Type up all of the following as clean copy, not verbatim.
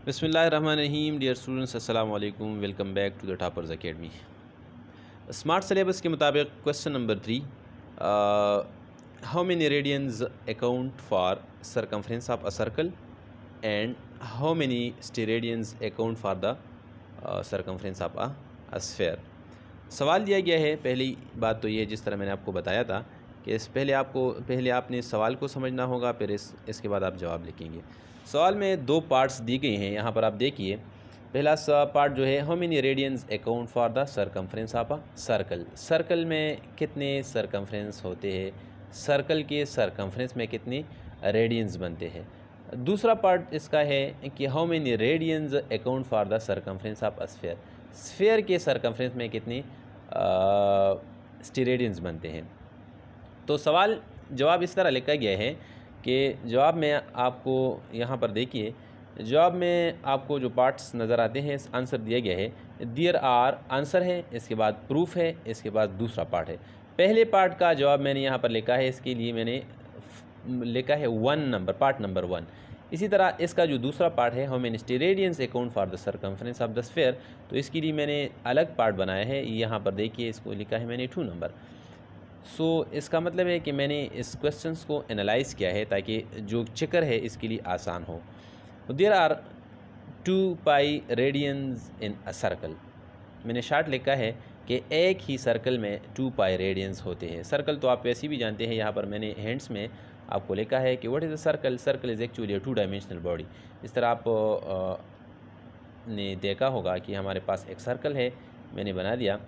बिस्मिल्लाहिर्रहमानिर्रहीम। Dear students, अस्सलाम वालेकुम। Welcome back to the toppers academy. Smart syllabus के मुताबिक question number 3, how many radians account for circumference of a circle and how many steradians account for the circumference of a sphere. सवाल दिया गया है। पहली बात तो ये, जिस तरह मैंने आपको बताया था कि पहले आपने सवाल को समझना होगा, फिर इसके बाद आप जवाब लिखेंगे। सवाल में दो पार्ट्स दी गई हैं, यहाँ पर आप देखिए। पहला पार्ट जो है, how many radians account for the circumference of a circle. Circle में कितने सरकमफ्रेंस होते हैं, सर्कल के सरकमफ्रेंस में कितने रेडियंस बनते हैं। दूसरा पार्ट इसका है कि how many radians account for the circumference of a sphere. Sphere के सरकमफ्रेंस में कितनी स्टेरेडियंस बनते हैं। तो सवाल जवाब इस तरह लिखा गया है कि जवाब में आपको यहाँ पर देखिए, जवाब में आपको जो पार्ट्स नज़र आते हैं, आंसर दिया गया है। देयर आर आंसर है, इसके बाद प्रूफ है, इसके बाद दूसरा पार्ट है। पहले पार्ट का जवाब मैंने यहाँ पर लिखा है, इसके लिए मैंने लिखा है पार्ट नंबर 1। इसी तरह इसका जो दूसरा पार्ट है, how many steradians account for the circumference of the sphere, तो इसके लिए मैंने अलग पार्ट बनाया है। यहाँ पर देखिए, इसको लिखा है मैंने 2 नंबर। इसका मतलब है कि मैंने इस क्वेश्चंस को एनालाइज़ किया है ताकि जो चेकर है इसके लिए आसान हो। There are 2 pi radians in a circle. मैंने शार्ट लिखा है कि एक ही सर्कल में 2 पाई रेडियंस होते हैं। सर्कल तो आप वैसे भी जानते हैं, यहाँ पर मैंने हैंड्स में आपको लिखा है कि what is a circle. Circle is actually a 2 dimensional body. इस तरह आप ने देखा होगा कि हमारे पास एक सर्कल है, मैंने बना दिया।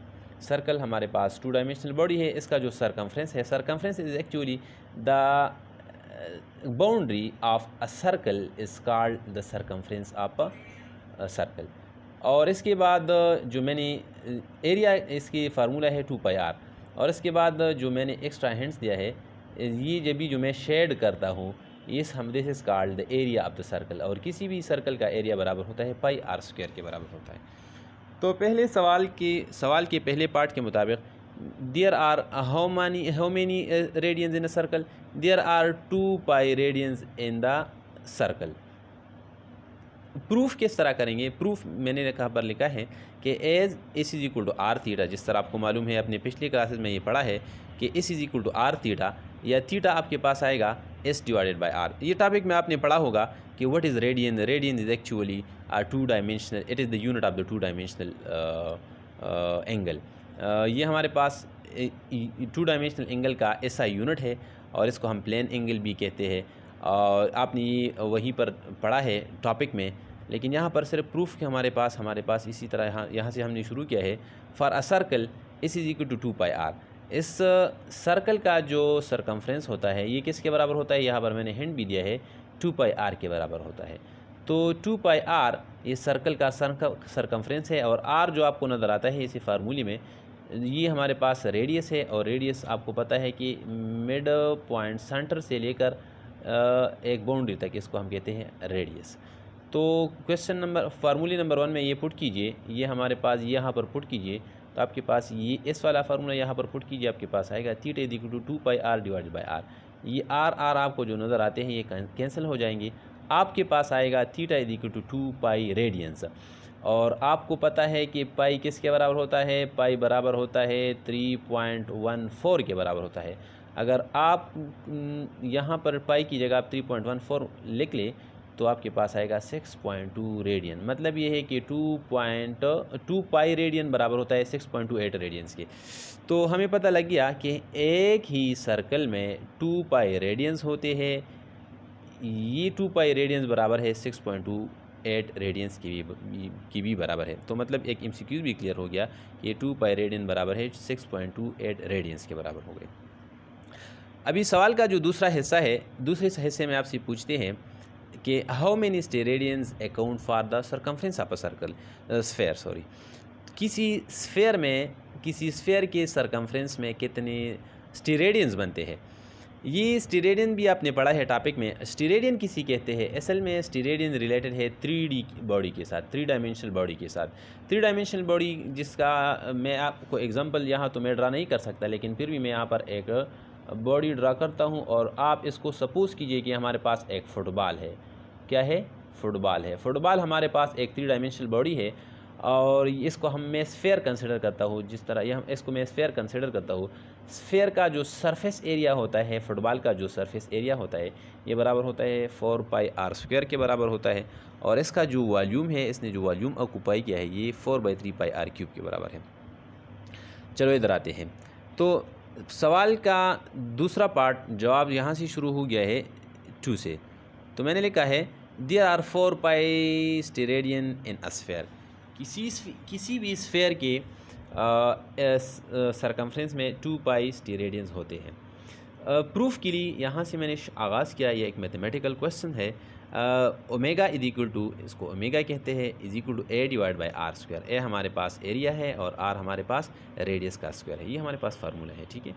सर्कल हमारे पास 2 डायमेंशनल बॉडी है। इसका जो सरकमफ्रेंस है, circumference is actually the boundary of a circle is called the circumference of a circle. और इसके बाद जो मैंने एरिया, इसकी फार्मूला है 2 पाई आर। और इसके बाद जो मैंने एक्स्ट्रा हैंड्स दिया है, ये जब भी जो मैं शेड करता हूँ, this is called the area of the circle. और किसी भी सर्कल का एरिया बराबर होता है पाई आर स्क्वायर के बराबर होता है। तो पहले सवाल के पहले पार्ट के मुताबिक, there are how many radians in a circle. There are 2 pi radians in the circle. Proof किस तरह करेंगे। प्रूफ मैंने कहाँ पर लिखा है कि as S is equal to r theta. जिस तरह आपको मालूम है, अपने पिछली क्लासेस में ये पढ़ा है कि S is equal to r theta, या थीटा आपके पास आएगा एस डिवाइडेड बाय आर। ये टॉपिक में आपने पढ़ा होगा कि what is radian. Radian is actually 2 dimensional, it is the unit of the 2 dimensional angle. ये हमारे पास 2 डायमेंशनल एंगल का ऐसा यूनिट है, और इसको हम प्लेन एंगल भी कहते हैं। और आपने ये वहीं पर पढ़ा है टॉपिक में, लेकिन यहाँ पर सिर्फ प्रूफ के हमारे पास इसी तरह यहाँ से हमने शुरू किया है। For a circle S is equal to 2 pi r. इस सर्कल का जो सरकमफ्रेंस होता है, ये किसके बराबर होता है, यहाँ पर मैंने हिंट भी दिया है, 2 पाई आर के बराबर होता है। तो 2 पाई आर ये सर्कल का सरकमफ्रेंस है, और आर जो आपको नज़र आता है इसी फार्मूले में, ये हमारे पास रेडियस है। और रेडियस आपको पता है कि मिड पॉइंट सेंटर से लेकर एक बाउंड्री तक, इसको हम कहते हैं रेडियस। तो फार्मूले नंबर 1 में ये पुट कीजिए, ये हमारे पास यहाँ पर पुट कीजिए, तो आपके पास ये इस वाला फार्मूला यहाँ पर पुट कीजिए, आपके पास आएगा theta is equal to 2 pi r divided by r. ये आर आपको जो नज़र आते हैं ये कैंसिल हो जाएंगे। आपके पास आएगा theta is equal to 2 pi radians. और आपको पता है कि पाई किसके बराबर होता है, पाई बराबर होता है 3.14 के बराबर होता है। अगर आप यहाँ पर पाई की जगह आप 3.14 लिख ले, तो आपके पास आएगा 6.2 रेडियन। मतलब ये है कि 2 पाई रेडियन बराबर होता है 6.28 रेडियंस के। तो हमें पता लग गया कि एक ही सर्कल में 2 पाई रेडियंस होते हैं। ये 2 पाई रेडियंस बराबर है 6.28 रेडियंस की भी बराबर है। तो मतलब एक एमसीक्यू भी क्लियर हो गया, ये 2 पाई रेडियन बराबर है 6.28 रेडियंस के बराबर हो गए। अभी सवाल का जो दूसरा हिस्सा है, दूसरे हिस्से में आपसे पूछते हैं कि how many steradians account for the circumference of a circle sphere. किसी स्फेयर के सरकमफ्रेंस में कितने स्टेरेडियंस बनते हैं। ये स्टेरेडियन भी आपने पढ़ा है टॉपिक में। स्टेरेडियन किसी कहते हैं, असल में स्टेरेडियन रिलेटेड है 3D बॉडी के साथ, 3 डायमेंशनल बॉडी के साथ। 3 डायमेंशनल बॉडी जिसका मैं आपको एग्जांपल यहाँ तो मैं ड्रा नहीं कर सकता, लेकिन फिर भी मैं यहाँ पर एक बॉडी ड्रा करता हूँ। और आप इसको सपोज़ कीजिए कि हमारे पास एक फ़ुटबॉल है। क्या है, फुटबॉल है। फुटबॉल हमारे पास एक 3 डायमेंशनल बॉडी है और इसको मैं स्फेयर कंसिडर करता हूँ। जिस तरह यह इसको मैं स्फेयर कंसिडर करता हूँ, स्फेयर का जो सरफेस एरिया होता है, फुटबॉल का जो सरफेस एरिया होता है, ये बराबर होता है 4πr² के बराबर होता है। और इसका जो वॉल्यूम है, इसने जो वॉल्यूम ऑक्यूपाई किया है, ये 4/3πr³ के बराबर है। चलो इधर आते हैं। तो सवाल का दूसरा पार्ट जवाब यहाँ से शुरू हो गया है 2 से। तो मैंने लिखा है there are 4π steradian in a sphere. किसी भी स्फेयर के सरकमफ्रेंस में 2π स्टेरेडियंस होते हैं। प्रूफ के लिए यहाँ से मैंने आगाज़ किया, यह एक मैथमेटिकल क्वेश्चन है। ओमेगा इज इक्वल टू, इसको ओमेगा कहते हैं, इज इक्वल टू A/r²। ए हमारे पास एरिया है और आर हमारे पास रेडियस का स्क्वायर है। ये हमारे पास फार्मूला है, ठीक है।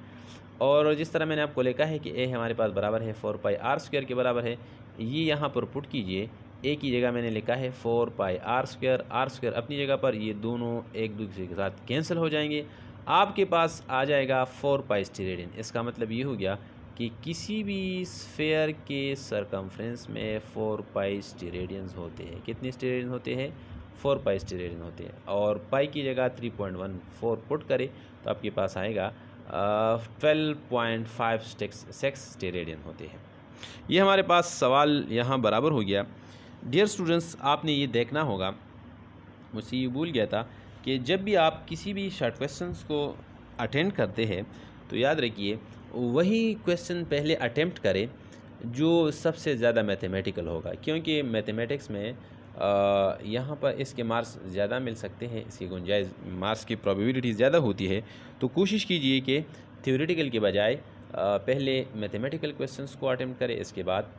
और जिस तरह मैंने आपको लिखा है कि ए हमारे पास बराबर है 4πr² के बराबर है, ये यहाँ पर पुट कीजिए। ए की जगह मैंने लिखा है 4πr², r² अपनी जगह पर, ये दोनों एक दूसरे के साथ कैंसिल हो जाएंगे। आपके पास आ जाएगा 4π स्टेरेडियन। इसका मतलब ये हो गया कि किसी भी स्फेयर के सरकमफ्रेंस में 4π स्टेरेडियंस होते हैं। कितने स्टेरेडियन होते हैं? 4π स्टेरेडियन होते हैं। और पाई की जगह 3.14 पुट करें तो आपके पास आएगा 12.56 स्टेरेडियन होते हैं। ये हमारे पास सवाल यहाँ बराबर हो गया। डियर स्टूडेंट्स, आपने ये देखना होगा, मुझसे ये भूल गया था कि जब भी आप किसी भी शॉर्ट क्वेश्चंस को अटेंड करते हैं तो याद रखिए वही क्वेश्चन पहले अटेम्प्ट करें जो सबसे ज़्यादा मैथमेटिकल होगा, क्योंकि मैथमेटिक्स में यहाँ पर इसके मार्क्स ज़्यादा मिल सकते हैं, इसकी गुंजाइश, मार्क्स की प्रोबेबिलिटी ज़्यादा होती है। तो कोशिश कीजिए कि थ्योरेटिकल के बजाय पहले मैथमेटिकल क्वेश्चंस को अटेम्प्ट करें, इसके बाद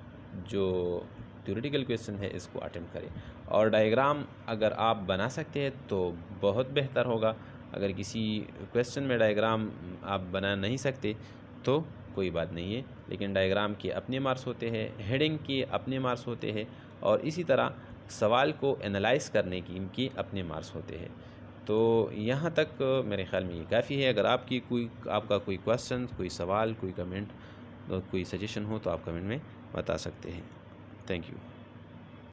जो थ्योरेटिकल क्वेश्चन है इसको अटेम्प्ट करें। और डायग्राम अगर आप बना सकते हैं तो बहुत बेहतर होगा। अगर किसी क्वेश्चन में डायग्राम आप बना नहीं सकते तो कोई बात नहीं है, लेकिन डायग्राम के अपने मार्क्स होते हैं, हेडिंग के अपने मार्क्स होते हैं, और इसी तरह सवाल को एनालाइज करने की इनके अपने मार्क्स होते हैं। तो यहाँ तक मेरे ख़्याल में ये काफ़ी है। अगर आपका कोई क्वेश्चन, कोई सवाल, कोई कमेंट, कोई सजेशन हो तो आप कमेंट में बता सकते हैं। Thank you.